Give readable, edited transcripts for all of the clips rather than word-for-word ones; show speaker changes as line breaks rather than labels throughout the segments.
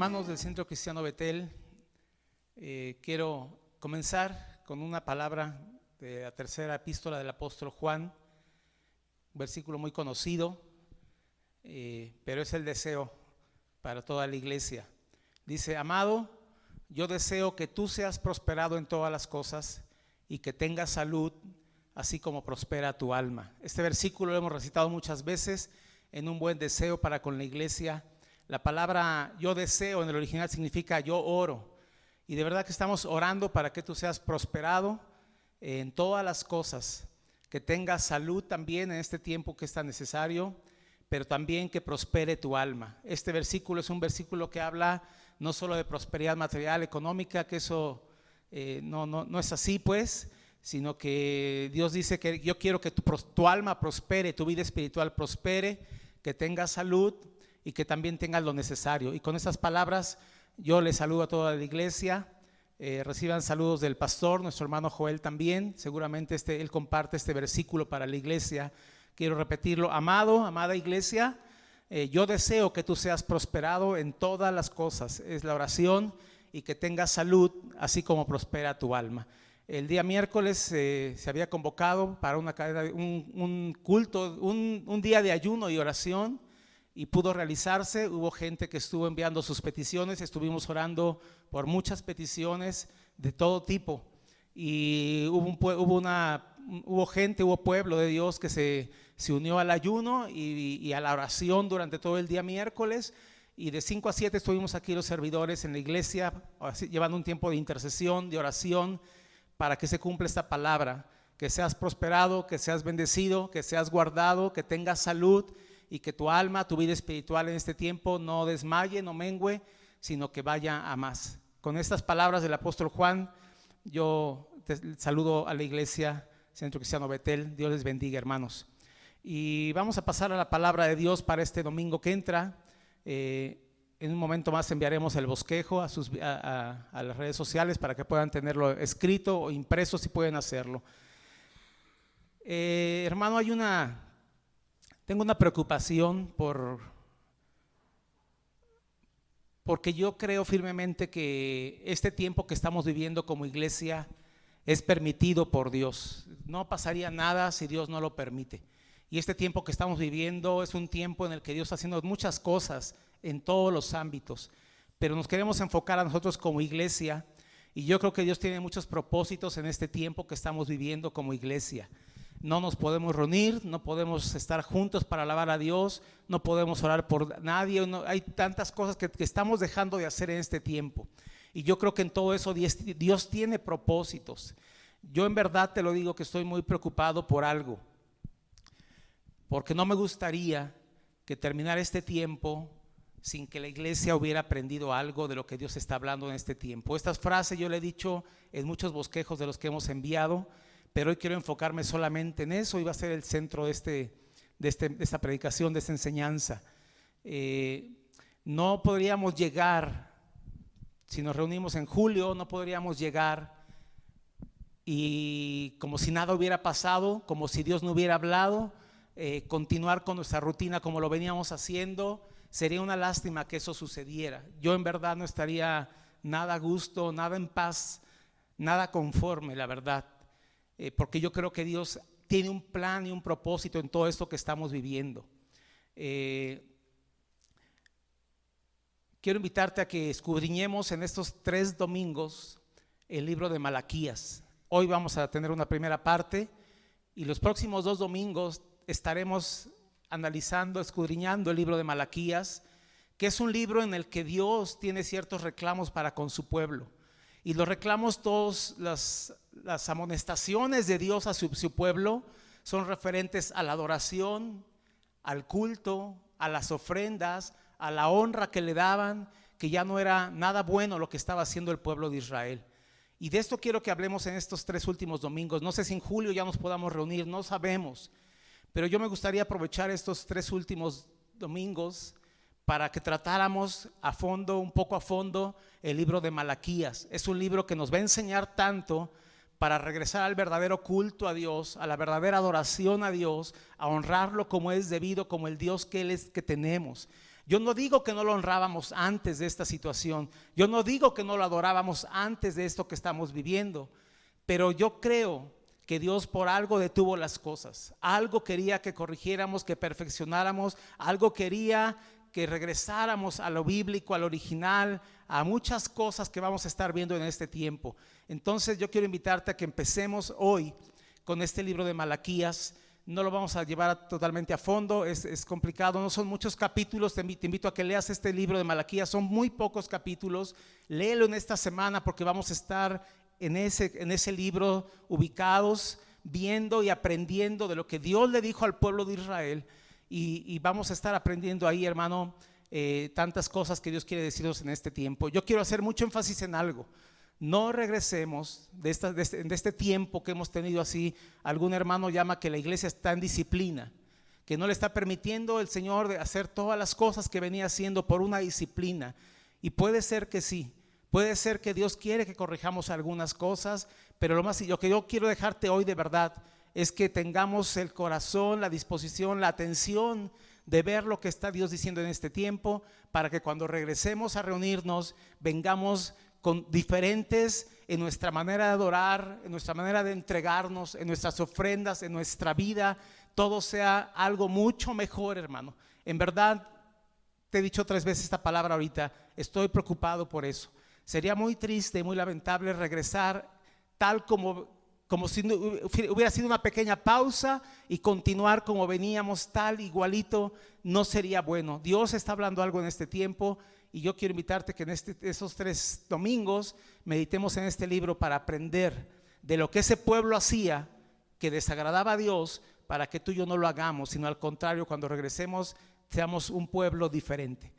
Hermanos del Centro Cristiano Betel, quiero comenzar con una palabra de la tercera epístola del apóstol Juan, un versículo muy conocido, pero es el deseo para toda la iglesia. Dice: amado, yo deseo que tú seas prosperado en todas las cosas y que tengas salud, así como prospera tu alma. Este versículo lo hemos recitado muchas veces en un buen deseo para con la iglesia. La palabra yo deseo en el original significa yo oro, y de verdad que estamos orando para que tú seas prosperado en todas las cosas, que tengas salud también en este tiempo que es tan necesario, pero también que prospere tu alma. Este versículo es un versículo que habla no solo de prosperidad material, económica, que eso no es así pues, sino que Dios dice que yo quiero que tu alma prospere, tu vida espiritual prospere, que tengas salud y que también tengas lo necesario. Y con estas palabras yo les saludo a toda la iglesia. Reciban saludos del pastor, nuestro hermano Joel también. Seguramente él comparte este versículo para la iglesia. Quiero repetirlo: amado, amada iglesia, yo deseo que tú seas prosperado en todas las cosas. Es la oración, y que tengas salud, así como prospera tu alma. El día miércoles se había convocado para un culto, un día de ayuno y oración, y pudo realizarse. Hubo gente que estuvo enviando sus peticiones, estuvimos orando por muchas peticiones de todo tipo, y hubo pueblo de Dios que se unió al ayuno y a la oración durante todo el día miércoles, y de 5 a 7 estuvimos aquí los servidores en la iglesia llevando un tiempo de intercesión, de oración, para que se cumpla esta palabra, que seas prosperado, que seas bendecido, que seas guardado, que tengas salud, y que tu alma, tu vida espiritual en este tiempo no desmaye, no mengüe, sino que vaya a más. Con estas palabras del apóstol Juan, yo te saludo a la iglesia Centro Cristiano Betel. Dios les bendiga, hermanos. Y vamos a pasar a la palabra de Dios para este domingo que entra. En un momento más enviaremos el bosquejo a las redes sociales para que puedan tenerlo escrito o impreso si pueden hacerlo. Hermano, tengo una preocupación porque yo creo firmemente que este tiempo que estamos viviendo como iglesia es permitido por Dios. No pasaría nada si Dios no lo permite. Y este tiempo que estamos viviendo es un tiempo en el que Dios está haciendo muchas cosas en todos los ámbitos, pero nos queremos enfocar a nosotros como iglesia, y yo creo que Dios tiene muchos propósitos en este tiempo que estamos viviendo como iglesia. No nos podemos reunir, no podemos estar juntos para alabar a Dios, no podemos orar por nadie, hay tantas cosas que estamos dejando de hacer en este tiempo, y yo creo que en todo eso Dios tiene propósitos. Yo en verdad te lo digo que estoy muy preocupado por algo, porque no me gustaría que terminara este tiempo sin que la iglesia hubiera aprendido algo de lo que Dios está hablando en este tiempo. Estas frases yo le he dicho en muchos bosquejos de los que hemos enviado, pero hoy quiero enfocarme solamente en eso, y va a ser el centro de esta predicación, de esta enseñanza. No podríamos llegar, si nos reunimos en julio, no podríamos llegar y como si nada hubiera pasado, como si Dios no hubiera hablado, continuar con nuestra rutina como lo veníamos haciendo. Sería una lástima que eso sucediera. Yo en verdad no estaría nada a gusto, nada en paz, nada conforme, la verdad, porque yo creo que Dios tiene un plan y un propósito en todo esto que estamos viviendo. Quiero invitarte a que escudriñemos en estos 3 domingos el libro de Malaquías. Hoy vamos a tener una primera parte, y los próximos 2 domingos estaremos analizando, escudriñando el libro de Malaquías, que es un libro en el que Dios tiene ciertos reclamos para con su pueblo, y los reclamos, todas las amonestaciones de Dios a su pueblo son referentes a la adoración, al culto, a las ofrendas, a la honra que le daban, que ya no era nada bueno lo que estaba haciendo el pueblo de Israel. Y de esto quiero que hablemos en estos 3 últimos domingos. No sé si en julio ya nos podamos reunir, no sabemos, pero yo me gustaría aprovechar estos 3 últimos domingos para que tratáramos a fondo, un poco a fondo, el libro de Malaquías. Es un libro que nos va a enseñar tanto para regresar al verdadero culto a Dios, a la verdadera adoración a Dios, a honrarlo como es debido, como el Dios que Él es que tenemos. Yo no digo que no lo honrábamos antes de esta situación. Yo no digo que no lo adorábamos antes de esto que estamos viviendo. Pero yo creo que Dios por algo detuvo las cosas. Algo quería que corrigiéramos, que perfeccionáramos. Algo quería que regresáramos a lo bíblico, al original, a muchas cosas que vamos a estar viendo en este tiempo. Entonces yo quiero invitarte a que empecemos hoy con este libro de Malaquías. No lo vamos a llevar totalmente a fondo, es complicado, no son muchos capítulos. Te invito a que leas este libro de Malaquías, son muy pocos capítulos. Léelo en esta semana porque vamos a estar en ese libro ubicados, viendo y aprendiendo de lo que Dios le dijo al pueblo de Israel. Y vamos a estar aprendiendo ahí, hermano, tantas cosas que Dios quiere decirnos en este tiempo. Yo quiero hacer mucho énfasis en algo. No regresemos de este tiempo que hemos tenido así. Algún hermano llama que la iglesia está en disciplina, que no le está permitiendo el Señor de hacer todas las cosas que venía haciendo por una disciplina. Y puede ser que sí, puede ser que Dios quiere que corrijamos algunas cosas, pero lo que yo quiero dejarte hoy de verdad es que tengamos el corazón, la disposición, la atención de ver lo que está Dios diciendo en este tiempo, para que cuando regresemos a reunirnos vengamos con diferentes en nuestra manera de adorar, en nuestra manera de entregarnos, en nuestras ofrendas, en nuestra vida. Todo sea algo mucho mejor, hermano. En verdad, te he dicho 3 veces esta palabra ahorita, estoy preocupado por eso. Sería muy triste y muy lamentable regresar tal como si hubiera sido una pequeña pausa y continuar como veníamos, tal igualito. No sería bueno. Dios está hablando algo en este tiempo. Y yo quiero invitarte que en esos 3 domingos meditemos en este libro para aprender de lo que ese pueblo hacía que desagradaba a Dios, para que tú y yo no lo hagamos, sino al contrario, cuando regresemos seamos un pueblo diferente.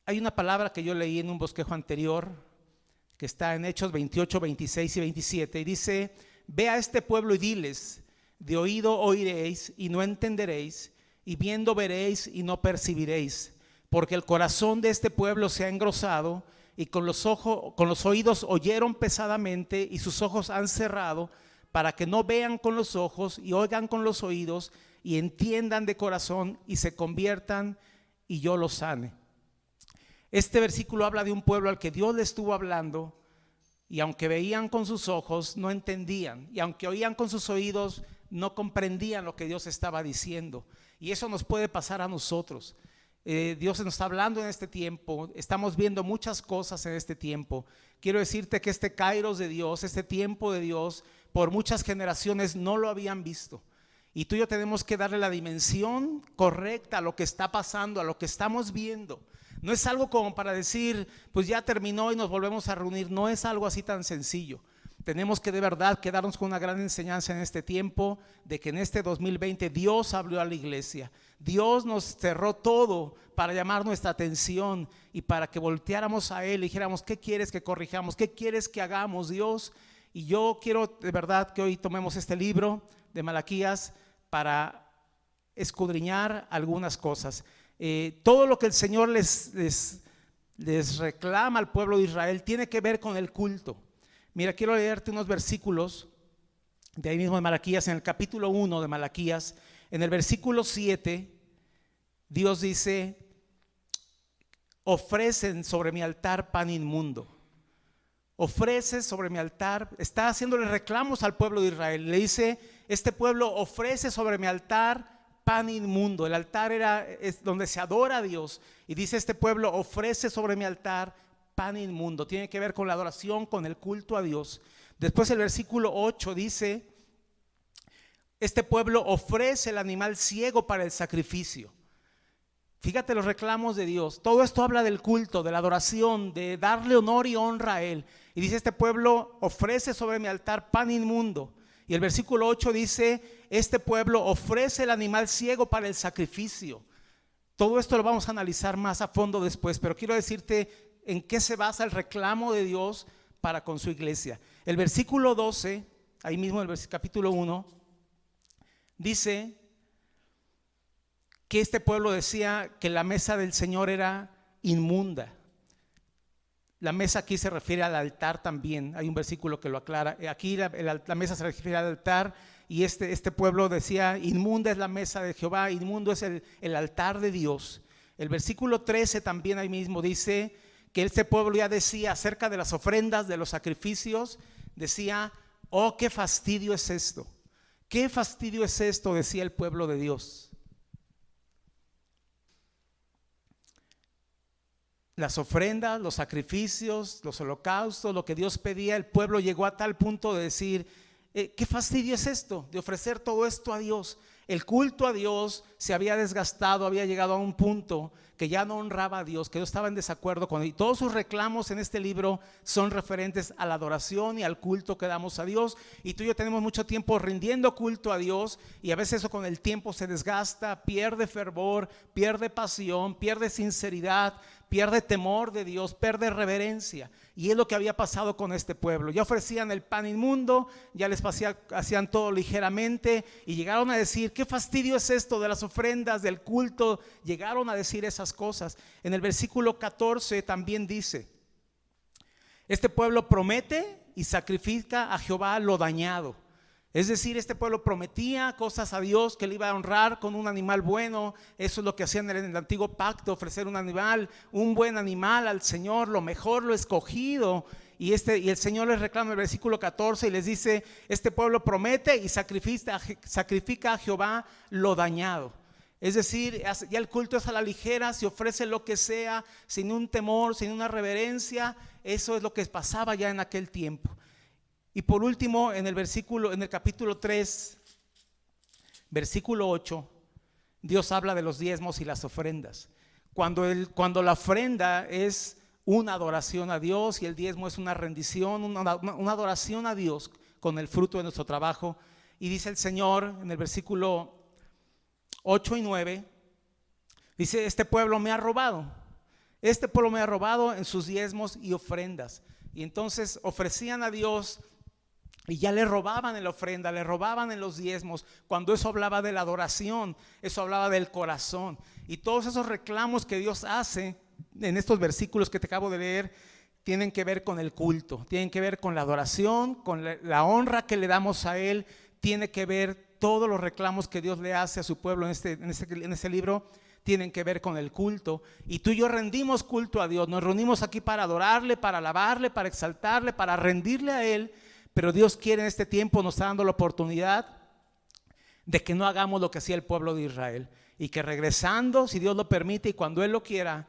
Hay una palabra que yo leí en un bosquejo anterior que está en Hechos 28, 26 y 27 y dice: ve a este pueblo y diles, de oído oiréis y no entenderéis, y viendo veréis y no percibiréis, porque el corazón de este pueblo se ha engrosado, y con los oídos oyeron pesadamente, y sus ojos han cerrado, para que no vean con los ojos y oigan con los oídos, y entiendan de corazón y se conviertan, y yo los sane. Este versículo habla de un pueblo al que Dios le estuvo hablando, y aunque veían con sus ojos no entendían, y aunque oían con sus oídos no comprendían lo que Dios estaba diciendo. Y eso nos puede pasar a nosotros. Dios nos está hablando en este tiempo, estamos viendo muchas cosas en este tiempo. Quiero decirte que este kairos de Dios, este tiempo de Dios, por muchas generaciones no lo habían visto. Y tú y yo tenemos que darle la dimensión correcta a lo que está pasando, a lo que estamos viendo. No es algo como para decir, pues ya terminó y nos volvemos a reunir. No es algo así tan sencillo. Tenemos que de verdad quedarnos con una gran enseñanza en este tiempo, de que en este 2020 Dios habló a la iglesia. Dios nos cerró todo para llamar nuestra atención y para que volteáramos a Él y dijéramos: ¿qué quieres que corrijamos? ¿Qué quieres que hagamos, Dios? Y yo quiero de verdad que hoy tomemos este libro de Malaquías para escudriñar algunas cosas. Todo lo que el Señor les reclama al pueblo de Israel tiene que ver con el culto. Mira, quiero leerte unos versículos de ahí mismo de Malaquías, en el capítulo 1 de Malaquías, en el versículo 7, Dios dice: ofrecen sobre mi altar pan inmundo. Ofrece sobre mi altar, está haciéndole reclamos al pueblo de Israel. Le dice: este pueblo ofrece sobre mi altar pan inmundo. El altar es donde se adora a Dios. Y dice: este pueblo ofrece sobre mi altar pan inmundo. Tiene que ver con la adoración, con el culto a Dios. Después el versículo 8 dice: este pueblo ofrece el animal ciego para el sacrificio. Fíjate los reclamos de Dios. Todo esto habla del culto, de la adoración, de darle honor y honra a Él. Y dice: este pueblo ofrece sobre mi altar pan inmundo. Y el versículo 8 dice: este pueblo ofrece el animal ciego para el sacrificio. Todo esto lo vamos a analizar más a fondo después, pero quiero decirte en qué se basa el reclamo de Dios para con su iglesia. El versículo 12, ahí mismo en el capítulo 1, dice que este pueblo decía que la mesa del Señor era inmunda. La mesa aquí se refiere al altar también, hay un versículo que lo aclara. Aquí la mesa se refiere al altar, y este pueblo decía: inmunda es la mesa de Jehová, inmundo es el altar de Dios. El versículo 13 también ahí mismo dice que este pueblo ya decía acerca de las ofrendas, de los sacrificios, decía: oh, qué fastidio es esto, qué fastidio es esto, decía el pueblo de Dios. Las ofrendas, los sacrificios, los holocaustos, lo que Dios pedía, el pueblo llegó a tal punto de decir: qué fastidio es esto, de ofrecer todo esto a Dios. El culto a Dios se había desgastado, había llegado a un punto que ya no honraba a Dios, que Dios estaba en desacuerdo con él. Y todos sus reclamos en este libro son referentes a la adoración y al culto que damos a Dios. Y tú y yo tenemos mucho tiempo rindiendo culto a Dios, y a veces eso con el tiempo se desgasta, pierde fervor, pierde pasión, pierde sinceridad, pierde temor de Dios, pierde reverencia. Y es lo que había pasado con este pueblo. Ya ofrecían el pan inmundo, ya les hacían todo ligeramente, y llegaron a decir: qué fastidio es esto de las ofrendas, del culto. Llegaron a decir esas cosas. En el versículo 14 también dice: este pueblo promete y sacrifica a Jehová lo dañado. Es decir, este pueblo prometía cosas a Dios que le iba a honrar con un animal bueno. Eso es lo que hacían en el antiguo pacto: ofrecer un animal, un buen animal al Señor, lo mejor, lo escogido. Y el Señor les reclama en el versículo 14 y les dice: este pueblo promete y sacrifica a Jehová lo dañado. Es decir, ya el culto es a la ligera, se ofrece lo que sea, sin un temor, sin una reverencia. Eso es lo que pasaba ya en aquel tiempo. Y por último, en el capítulo 3, versículo 8, Dios habla de los diezmos y las ofrendas. Cuando la ofrenda es una adoración a Dios y el diezmo es una rendición, una adoración a Dios con el fruto de nuestro trabajo. Y dice el Señor en el versículo 8 y 9, dice: este pueblo me ha robado en sus diezmos y ofrendas. Y entonces ofrecían a Dios y ya le robaban en la ofrenda, le robaban en los diezmos, cuando eso hablaba de la adoración, eso hablaba del corazón. Y todos esos reclamos que Dios hace en estos versículos que te acabo de leer tienen que ver con el culto, tienen que ver con la adoración, con la honra que le damos a Él. Tiene que ver todos los reclamos que Dios le hace a su pueblo en este libro, tienen que ver con el culto. Y tú y yo rendimos culto a Dios, nos reunimos aquí para adorarle, para alabarle, para exaltarle, para rendirle a Él. Pero Dios quiere en este tiempo, nos está dando la oportunidad de que no hagamos lo que hacía el pueblo de Israel, y que regresando, si Dios lo permite y cuando Él lo quiera,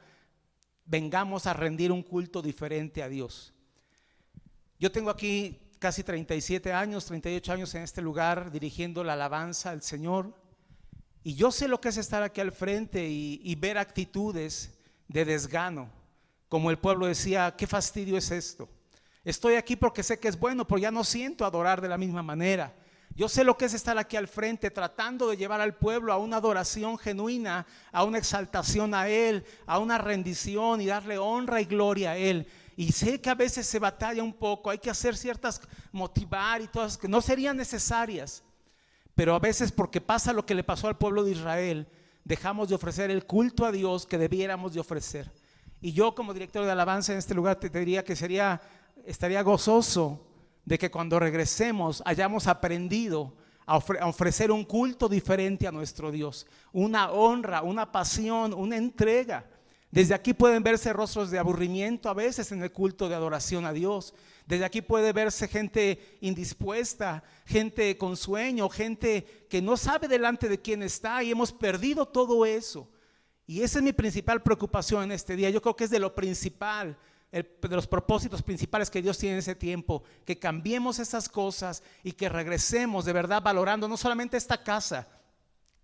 vengamos a rendir un culto diferente a Dios. Yo tengo aquí casi 37 años, 38 años en este lugar dirigiendo la alabanza al Señor, y yo sé lo que es estar aquí al frente y ver actitudes de desgano, como el pueblo decía: qué fastidio es esto. Estoy aquí porque sé que es bueno, pero ya no siento adorar de la misma manera. Yo sé lo que es estar aquí al frente tratando de llevar al pueblo a una adoración genuina, a una exaltación a Él, a una rendición y darle honra y gloria a Él. Y sé que a veces se batalla un poco, hay que hacer ciertas, motivar y todas que no serían necesarias. Pero a veces, porque pasa lo que le pasó al pueblo de Israel, dejamos de ofrecer el culto a Dios que debiéramos de ofrecer. Y yo, como director de alabanza en este lugar, te diría que estaría gozoso de que cuando regresemos hayamos aprendido a ofrecer un culto diferente a nuestro Dios, una honra, una pasión, una entrega. Desde aquí pueden verse rostros de aburrimiento a veces en el culto de adoración a Dios. Desde aquí puede verse gente indispuesta, gente con sueño, gente que no sabe delante de quién está, y hemos perdido todo eso. Y esa es mi principal preocupación en este día. Yo creo que es de lo principal, de los propósitos principales que Dios tiene en ese tiempo, que cambiemos esas cosas y que regresemos de verdad valorando no solamente esta casa,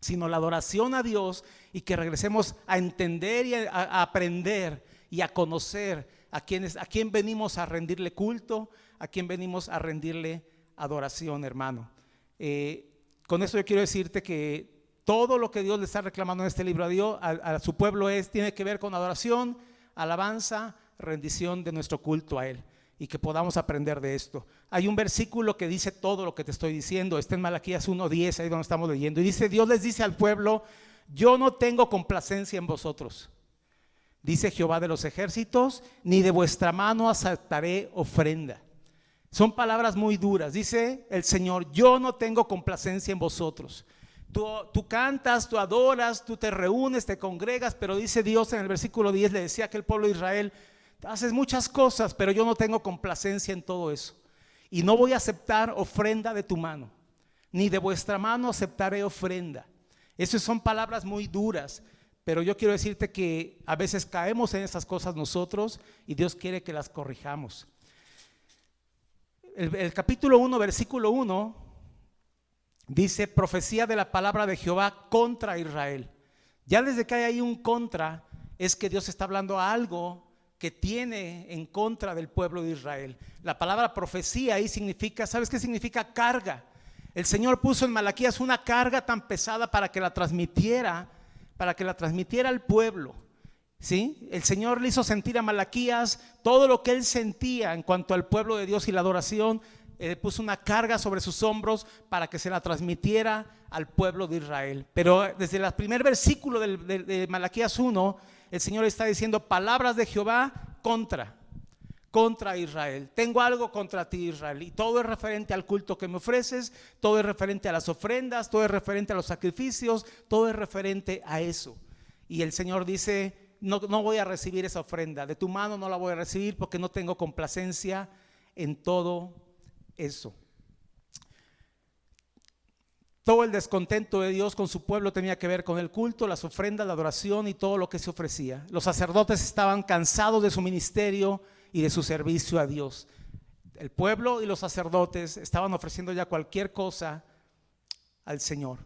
sino la adoración a Dios, y que regresemos a entender y a aprender y a conocer a quién venimos a rendirle culto, a quién venimos a rendirle adoración, hermano. Con esto yo quiero decirte que todo lo que Dios le está reclamando en este libro a Dios, a su pueblo, tiene que ver con adoración, alabanza, rendición de nuestro culto a Él, y que podamos aprender de esto. Hay un versículo que dice todo lo que te estoy diciendo, está en Malaquías 1:10, ahí donde estamos leyendo, y dice: Dios les dice al pueblo: yo no tengo complacencia en vosotros, dice Jehová de los ejércitos, ni de vuestra mano aceptaré ofrenda. Son palabras muy duras. Dice el Señor, yo no tengo complacencia en vosotros. Tú cantas, tú adoras, tú te reúnes, te congregas, pero dice Dios en el versículo 10, le decía que el pueblo de Israel, haces muchas cosas, pero yo no tengo complacencia en todo eso. Y no voy a aceptar ofrenda de tu mano, ni de vuestra mano aceptaré ofrenda. Esas son palabras muy duras, pero yo quiero decirte que a veces caemos en esas cosas nosotros y Dios quiere que las corrijamos. El capítulo 1, versículo 1, dice profecía de la palabra de Jehová contra Israel. Ya desde que hay ahí un contra, es que Dios está hablando algo que tiene en contra del pueblo de Israel. La palabra profecía ahí significa, ¿sabes qué significa? Carga. El Señor puso en Malaquías una carga tan pesada para que la transmitiera al pueblo. ¿Sí? El Señor le hizo sentir a Malaquías todo lo que él sentía en cuanto al pueblo de Dios y la adoración. Él puso una carga sobre sus hombros para que se la transmitiera al pueblo de Israel. Pero desde el primer versículo de Malaquías 1, el Señor está diciendo palabras de Jehová contra Israel. Tengo algo contra ti, Israel, y todo es referente al culto que me ofreces, todo es referente a las ofrendas, todo es referente a los sacrificios, todo es referente a eso. Y el Señor dice, no voy a recibir esa ofrenda, de tu mano no la voy a recibir porque no tengo complacencia en todo eso. Todo el descontento de Dios con su pueblo tenía que ver con el culto, las ofrendas, la adoración y todo lo que se ofrecía. Los sacerdotes estaban cansados de su ministerio y de su servicio a Dios. El pueblo y los sacerdotes estaban ofreciendo ya cualquier cosa al Señor.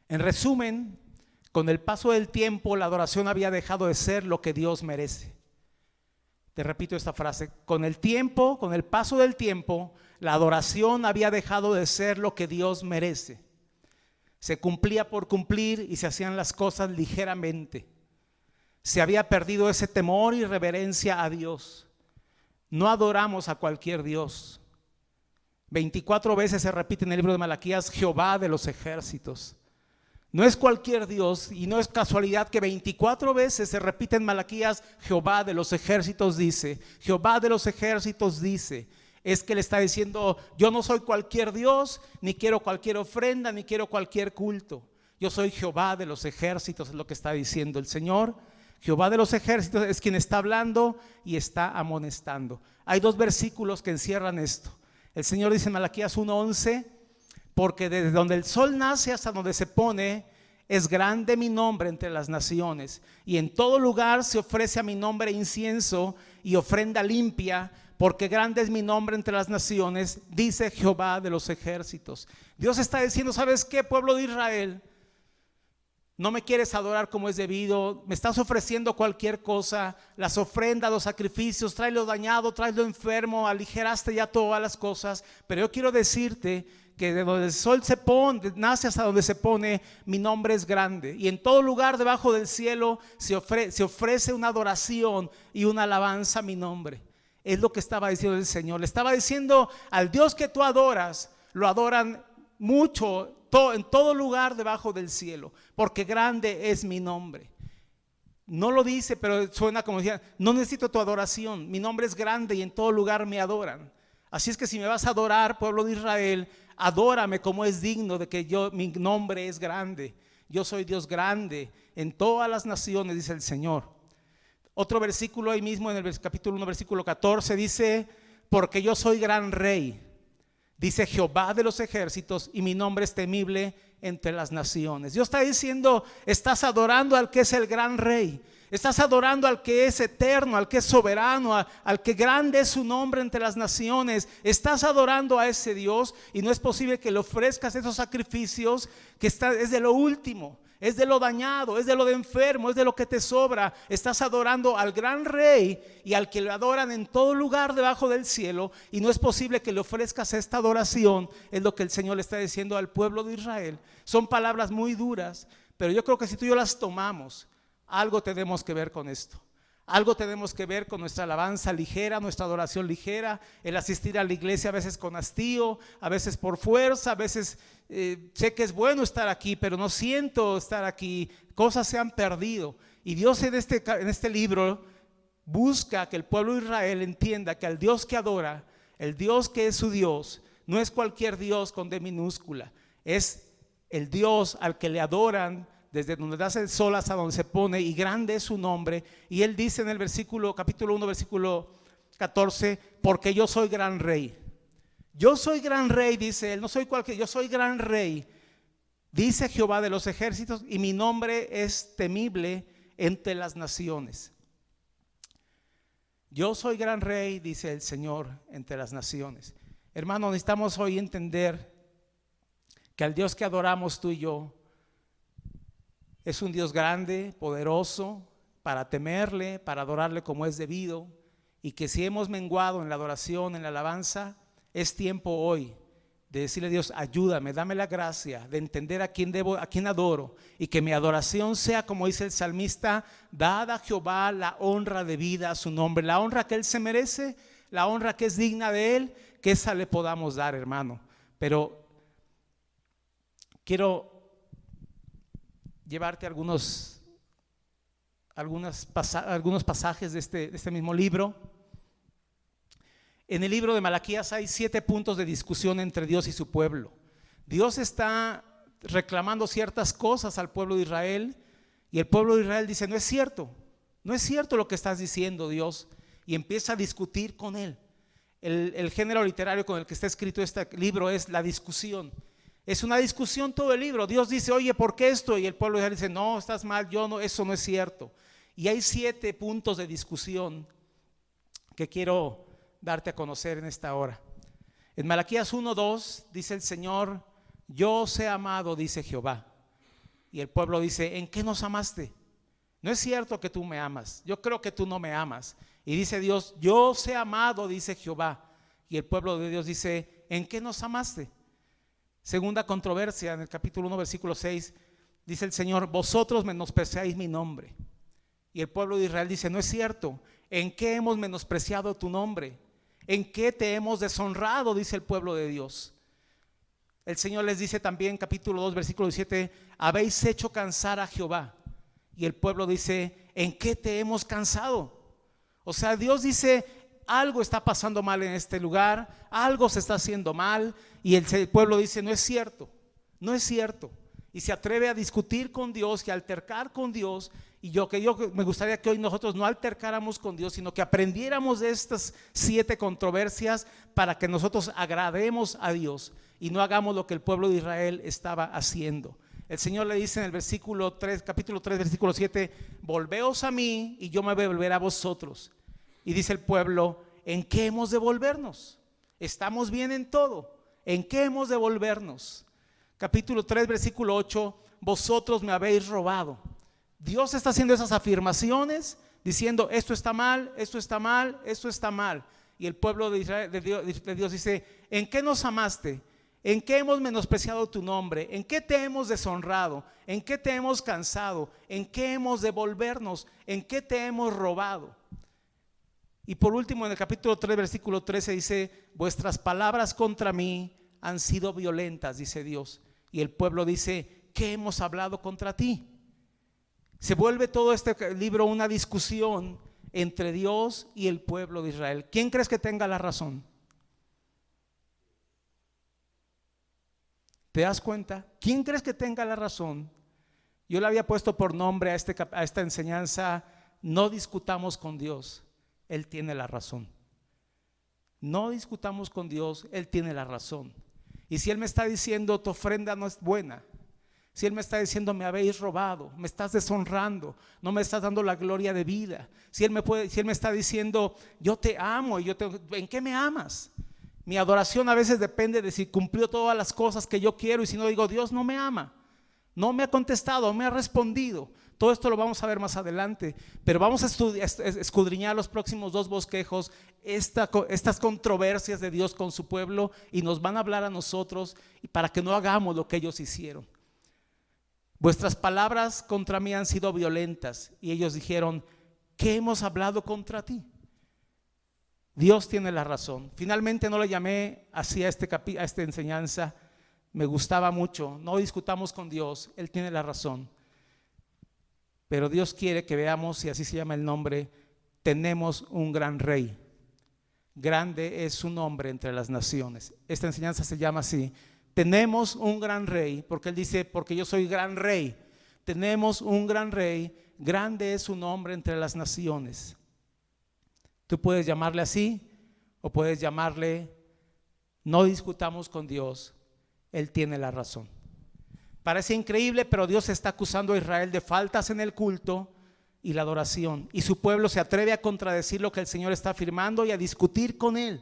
En resumen, con el paso del tiempo, la adoración había dejado de ser lo que Dios merece. Te repito esta frase, con el paso del tiempo, la adoración había dejado de ser lo que Dios merece. Se cumplía por cumplir y se hacían las cosas ligeramente. Se había perdido ese temor y reverencia a Dios. No adoramos a cualquier Dios. 24 veces se repite en el libro de Malaquías, Jehová de los ejércitos. No es cualquier Dios y no es casualidad que 24 veces se repite en Malaquías, Jehová de los ejércitos dice, Jehová de los ejércitos dice. Es que le está diciendo, yo no soy cualquier Dios, ni quiero cualquier ofrenda, ni quiero cualquier culto. Yo soy Jehová de los ejércitos, es lo que está diciendo el Señor. Jehová de los ejércitos es quien está hablando y está amonestando. Hay dos versículos que encierran esto. El Señor dice en Malaquías 1:11, porque desde donde el sol nace hasta donde se pone, es grande mi nombre entre las naciones. Y en todo lugar se ofrece a mi nombre incienso y ofrenda limpia, porque grande es mi nombre entre las naciones, dice Jehová de los ejércitos. Dios está diciendo, ¿sabes qué, pueblo de Israel? No me quieres adorar como es debido, me estás ofreciendo cualquier cosa, las ofrendas, los sacrificios, traes lo dañado, traes lo enfermo, aligeraste ya todas las cosas, pero yo quiero decirte que de donde el sol se pone, nace hasta donde se pone, mi nombre es grande. Y en todo lugar debajo del cielo se ofrece una adoración y una alabanza a mi nombre. Es lo que estaba diciendo el Señor. Le estaba diciendo al Dios que tú adoras, lo adoran mucho, en todo lugar debajo del cielo, porque grande es mi nombre. No lo dice, pero suena como decía, no necesito tu adoración, mi nombre es grande y en todo lugar me adoran. Así es que si me vas a adorar, pueblo de Israel, adórame como es digno de que mi nombre es grande. Yo soy Dios grande en todas las naciones, dice el Señor. Otro versículo ahí mismo en el capítulo 1, versículo 14 dice, porque yo soy gran rey, dice Jehová de los ejércitos, y mi nombre es temible entre las naciones. Dios está diciendo, estás adorando al que es el gran rey, estás adorando al que es eterno, al que es soberano, al que grande es su nombre entre las naciones. Estás adorando a ese Dios y no es posible que le ofrezcas esos sacrificios que es de lo último, es de lo dañado, es de lo de enfermo, es de lo que te sobra. Estás adorando al gran rey y al que le adoran en todo lugar debajo del cielo, y no es posible que le ofrezcas esta adoración. Es lo que el Señor le está diciendo al pueblo de Israel. Son palabras muy duras, pero yo creo que si tú y yo las tomamos, algo tenemos que ver con esto. Algo tenemos que ver con nuestra alabanza ligera, nuestra adoración ligera, el asistir a la iglesia a veces con hastío, a veces por fuerza, a veces sé que es bueno estar aquí, pero no siento estar aquí. Cosas se han perdido Y Dios en este libro busca que el pueblo de Israel entienda que al Dios que adora, el Dios que es su Dios, no es cualquier Dios con D minúscula, es el Dios al que le adoran desde donde nace el sol hasta donde se pone, y grande es su nombre. Y él dice en el capítulo 1, versículo 14, porque yo soy gran rey. Yo soy gran rey, dice él, no soy cualquier, yo soy gran rey, dice Jehová de los ejércitos, y mi nombre es temible entre las naciones. Yo soy gran rey, dice el Señor, entre las naciones. Hermano, necesitamos hoy entender que al Dios que adoramos tú y yo es un Dios grande, poderoso, para temerle, para adorarle como es debido, y que si hemos menguado en la adoración, en la alabanza, es tiempo hoy de decirle a Dios, ayúdame, dame la gracia de entender a quién adoro, y que mi adoración sea, como dice el salmista, dad a Jehová la honra debida a su nombre, la honra que él se merece, la honra que es digna de él, que esa le podamos dar, hermano. Pero quiero llevarte algunos pasajes de este mismo libro. En el libro de Malaquías hay 7 puntos de discusión entre Dios y su pueblo. Dios está reclamando ciertas cosas al pueblo de Israel, y el pueblo de Israel dice, no es cierto lo que estás diciendo, Dios, y empieza a discutir con él. El género literario con el que está escrito este libro es la discusión. Es una discusión todo el libro. Dios dice, oye, ¿por qué esto? Y el pueblo de Israel dice, no, estás mal, eso no es cierto. Y hay 7 puntos de discusión que quiero darte a conocer en esta hora. En Malaquías 1:2 dice el Señor, yo os he amado, dice Jehová. Y el pueblo dice, ¿en qué nos amaste? No es cierto que tú me amas, yo creo que tú no me amas. Y dice Dios, yo os he amado, dice Jehová. Y el pueblo de Dios dice, ¿en qué nos amaste? Segunda controversia, en el capítulo 1, versículo 6, dice el Señor, vosotros menospreciáis mi nombre. Y el pueblo de Israel dice, no es cierto, ¿en qué hemos menospreciado tu nombre? ¿En qué te hemos deshonrado? Dice el pueblo de Dios. El Señor les dice también, capítulo 2, versículo 17, habéis hecho cansar a Jehová. Y el pueblo dice, ¿en qué te hemos cansado? O sea, Dios dice, algo está pasando mal en este lugar, algo se está haciendo mal, y el pueblo dice, no es cierto, no es cierto. Y se atreve a discutir con Dios y a altercar con Dios. Y yo me gustaría que hoy nosotros no altercáramos con Dios, sino que aprendiéramos de estas 7 controversias para que nosotros agrademos a Dios y no hagamos lo que el pueblo de Israel estaba haciendo. El Señor le dice en el versículo 3, capítulo 3, versículo 7, volveos a mí y yo me voy a volver a vosotros. Y dice el pueblo, ¿en qué hemos de volvernos? Estamos bien en todo, ¿en qué hemos de volvernos? Capítulo 3, versículo 8, vosotros me habéis robado. Dios está haciendo esas afirmaciones diciendo, esto está mal, esto está mal, esto está mal. Y el pueblo de Israel, de Dios dice, ¿en qué nos amaste? ¿En qué hemos menospreciado tu nombre? ¿En qué te hemos deshonrado? ¿En qué te hemos cansado? ¿En qué hemos de volvernos? ¿En qué te hemos robado? Y por último, en el capítulo 3, versículo 13 dice, vuestras palabras contra mí han sido violentas, dice Dios. Y el pueblo dice, ¿qué hemos hablado contra ti? Se vuelve todo este libro una discusión entre Dios y el pueblo de Israel. ¿Quién crees que tenga la razón? ¿Te das cuenta? ¿Quién crees que tenga la razón? Yo le había puesto por nombre a esta enseñanza, no discutamos con Dios, Él tiene la razón. No discutamos con Dios, Él tiene la razón. Y si Él me está diciendo tu ofrenda no es buena, si Él me está diciendo me habéis robado, me estás deshonrando, no me estás dando la gloria de vida, si Él me está diciendo yo te amo, ¿en qué me amas? Mi adoración a veces depende de si cumplió todas las cosas que yo quiero, y si no digo Dios no me ama, no me ha contestado, no me ha respondido. Todo esto lo vamos a ver más adelante, pero vamos a escudriñar los próximos 2 bosquejos, estas controversias de Dios con su pueblo, y nos van a hablar a nosotros para que no hagamos lo que ellos hicieron. Vuestras palabras contra mí han sido violentas. Y ellos dijeron, ¿qué hemos hablado contra ti? Dios tiene la razón. Finalmente no le llamé así a esta enseñanza, me gustaba mucho. No discutamos con Dios, Él tiene la razón. pero Dios quiere que veamos, y así se llama el nombre, tenemos un gran rey. Grande es su nombre entre las naciones. Esta enseñanza se llama así: tenemos un gran rey, porque Él dice, porque yo soy gran rey. Tenemos un gran rey, grande es su nombre entre las naciones. Tú puedes llamarle así, o puedes llamarle, no discutamos con Dios, Él tiene la razón. Parece increíble, pero Dios está acusando a Israel de faltas en el culto y la adoración, y su pueblo se atreve a contradecir lo que el Señor está afirmando y a discutir con Él.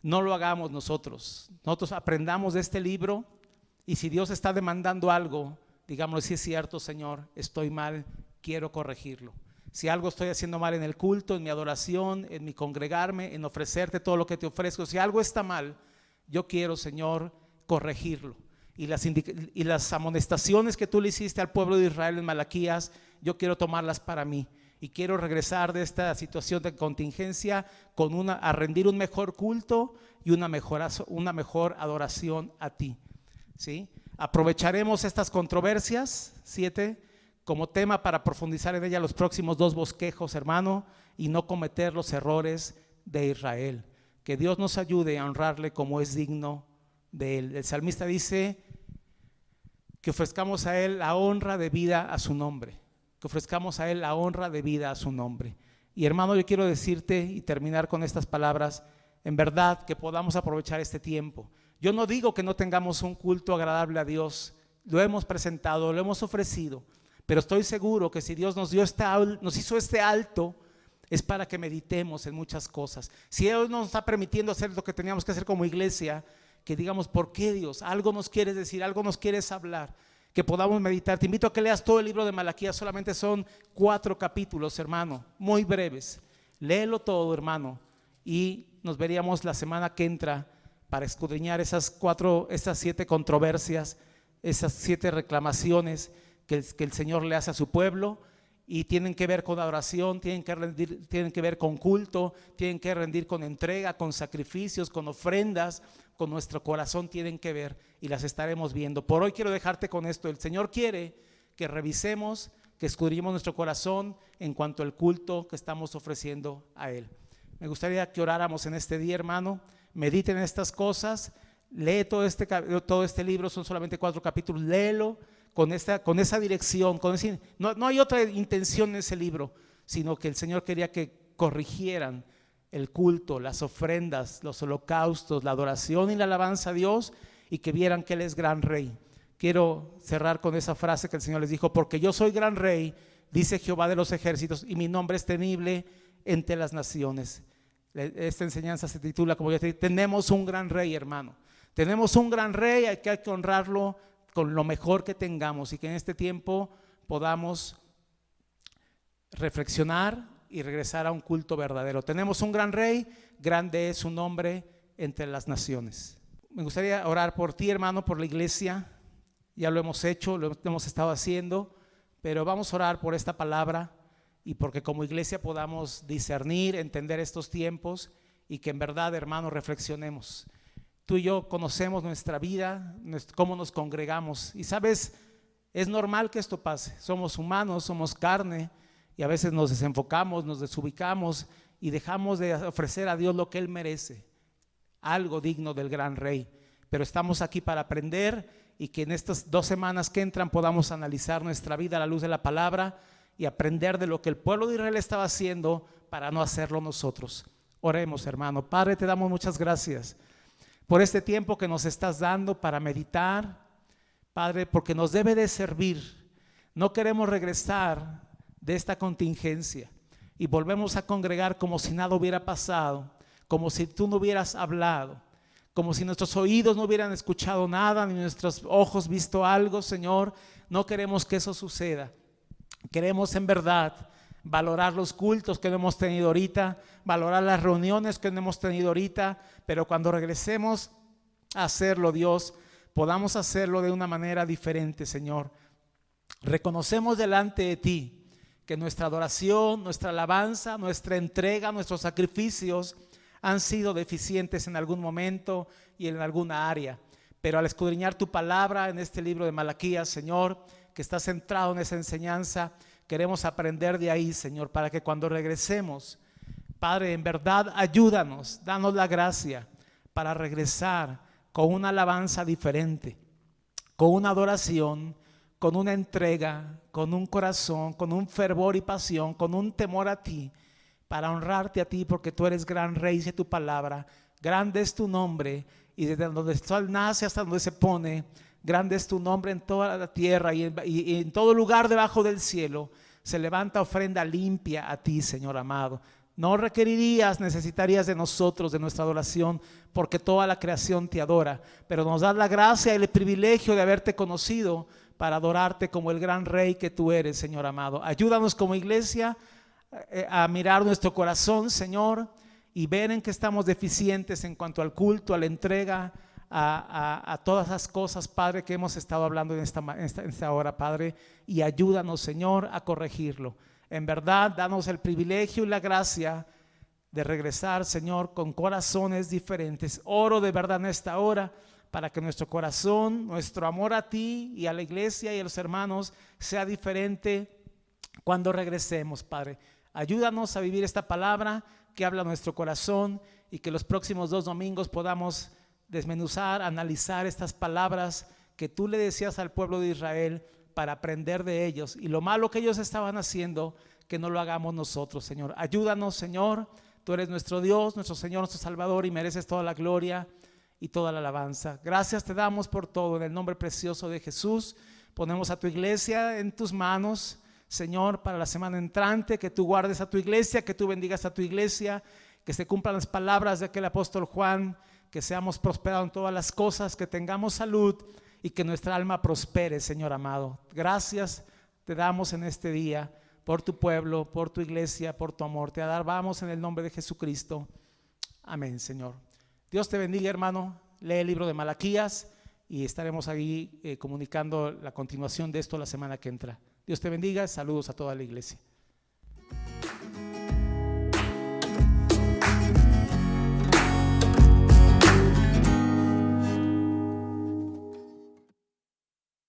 No lo hagamos nosotros aprendamos de este libro, y si Dios está demandando algo, digámosle: sí es cierto, Señor, estoy mal, quiero corregirlo. Si algo estoy haciendo mal en el culto, en mi adoración, en mi congregarme, en ofrecerte todo lo que te ofrezco, si algo está mal, yo quiero, Señor, corregirlo. Y las amonestaciones que tú le hiciste al pueblo de Israel en Malaquías, yo quiero tomarlas para mí, y quiero regresar de esta situación de contingencia a rendir un mejor culto y una mejor adoración a ti, ¿sí? Aprovecharemos estas controversias, 7, como tema para profundizar en ella los próximos 2 bosquejos, hermano, y no cometer los errores de Israel. Que Dios nos ayude a honrarle como es digno de Él. El salmista dice que ofrezcamos a Él la honra debida a su nombre. Que ofrezcamos a Él la honra debida a su nombre. Y hermano, yo quiero decirte y terminar con estas palabras, en verdad que podamos aprovechar este tiempo. Yo no digo que no tengamos un culto agradable a Dios, lo hemos presentado, lo hemos ofrecido, pero estoy seguro que si Dios nos hizo este alto, es para que meditemos en muchas cosas. Si Él nos está permitiendo hacer lo que teníamos que hacer como iglesia, que digamos: ¿por qué, Dios? Algo nos quieres decir, algo nos quieres hablar, que podamos meditar. Te invito a que leas todo el libro de Malaquías, solamente son 4 capítulos, hermano, muy breves. Léelo todo, hermano, y nos veríamos la semana que entra para escudriñar esas 7 controversias, esas 7 reclamaciones que el Señor le hace a su pueblo, y tienen que ver con adoración, tienen que ver con culto, tienen que rendir con entrega, con sacrificios, con ofrendas, con nuestro corazón tienen que ver, y las estaremos viendo. Por hoy quiero dejarte con esto: el Señor quiere que revisemos, que escudriñemos nuestro corazón en cuanto al culto que estamos ofreciendo a Él. Me gustaría que oráramos en este día, hermano. Mediten en estas cosas, lee todo este libro, son solamente 4 capítulos, léelo con esa dirección, no hay otra intención en ese libro, sino que el Señor quería que corrigieran el culto, las ofrendas, los holocaustos, la adoración y la alabanza a Dios, y que vieran que Él es gran rey. Quiero cerrar con esa frase que el Señor les dijo: porque yo soy gran rey, dice Jehová de los ejércitos, y mi nombre es temible entre las naciones. Esta enseñanza se titula, como ya te dije, tenemos un gran rey, hermano. Tenemos un gran rey, hay que honrarlo con lo mejor que tengamos, y que en este tiempo podamos reflexionar y regresar a un culto verdadero. Tenemos un gran rey, grande es su nombre entre las naciones. Me gustaría orar por ti, hermano, por la iglesia. Ya lo hemos hecho, lo hemos estado haciendo, pero vamos a orar por esta palabra, y porque como iglesia podamos discernir, entender estos tiempos, y que en verdad, hermano, reflexionemos. Tú y yo conocemos nuestra vida, cómo nos congregamos, y sabes, es normal que esto pase. Somos humanos, somos carne, y a veces nos desenfocamos, nos desubicamos y dejamos de ofrecer a Dios lo que Él merece, algo digno del gran rey. Pero estamos aquí para aprender, y que en estas 2 semanas que entran podamos analizar nuestra vida a la luz de la palabra y aprender de lo que el pueblo de Israel estaba haciendo para no hacerlo nosotros. Oremos, hermano. Padre, te damos muchas gracias por este tiempo que nos estás dando para meditar, Padre, porque nos debe de servir. No queremos regresar de esta contingencia y volvemos a congregar como si nada hubiera pasado, como si tú no hubieras hablado, como si nuestros oídos no hubieran escuchado nada, ni nuestros ojos visto algo. Señor, no queremos que eso suceda. Queremos en verdad valorar los cultos que no hemos tenido ahorita, valorar las reuniones que no hemos tenido ahorita, pero cuando regresemos a hacerlo, Dios, podamos hacerlo de una manera diferente, Señor. Reconocemos delante de ti que nuestra adoración, nuestra alabanza, nuestra entrega, nuestros sacrificios han sido deficientes en algún momento y en alguna área, pero al escudriñar tu palabra en este libro de Malaquías, Señor, que está centrado en esa enseñanza. Queremos aprender de ahí, Señor, para que cuando regresemos, Padre, en verdad ayúdanos, danos la gracia para regresar con una alabanza diferente, con una adoración, con una entrega, con un corazón, con un fervor y pasión, con un temor a ti, para honrarte a ti, porque tú eres gran Rey, dice tu palabra. Grande es tu nombre, y desde donde el sol nace hasta donde se pone, grande es tu nombre en toda la tierra y en todo lugar debajo del cielo. Se levanta ofrenda limpia a ti, Señor amado. No necesitarías de nosotros, de nuestra adoración, porque toda la creación te adora, pero nos das la gracia y el privilegio de haberte conocido para adorarte como el gran Rey que tú eres, Señor amado. Ayúdanos como iglesia a mirar nuestro corazón, Señor, y ver en que estamos deficientes en cuanto al culto, a la entrega, a todas las cosas, Padre, que hemos estado hablando en esta hora, Padre, y ayúdanos, Señor, a corregirlo. En verdad, danos el privilegio y la gracia de regresar, Señor, con corazones diferentes. Oro de verdad en esta hora para que nuestro corazón, nuestro amor a ti y a la iglesia y a los hermanos sea diferente cuando regresemos, Padre. Ayúdanos a vivir esta palabra que habla nuestro corazón, y que los próximos 2 domingos podamos desmenuzar, analizar estas palabras que tú le decías al pueblo de Israel, para aprender de ellos, y lo malo que ellos estaban haciendo, que no lo hagamos nosotros, Señor. Ayúdanos, Señor. Tú eres nuestro Dios, nuestro Señor, nuestro Salvador, y mereces toda la gloria y toda la alabanza. Gracias te damos por todo, en el nombre precioso de Jesús. Ponemos a tu iglesia en tus manos, Señor, para la semana entrante. Que tú guardes a tu iglesia, que tú bendigas a tu iglesia, que se cumplan las palabras de aquel apóstol Juan, que seamos prosperados en todas las cosas, que tengamos salud y que nuestra alma prospere, Señor amado. Gracias te damos en este día por tu pueblo, por tu iglesia, por tu amor. Te alabamos en el nombre de Jesucristo. Amén, Señor. Dios te bendiga, hermano. Lee el libro de Malaquías y estaremos ahí comunicando la continuación de esto la semana que entra. Dios te bendiga. Saludos a toda la iglesia.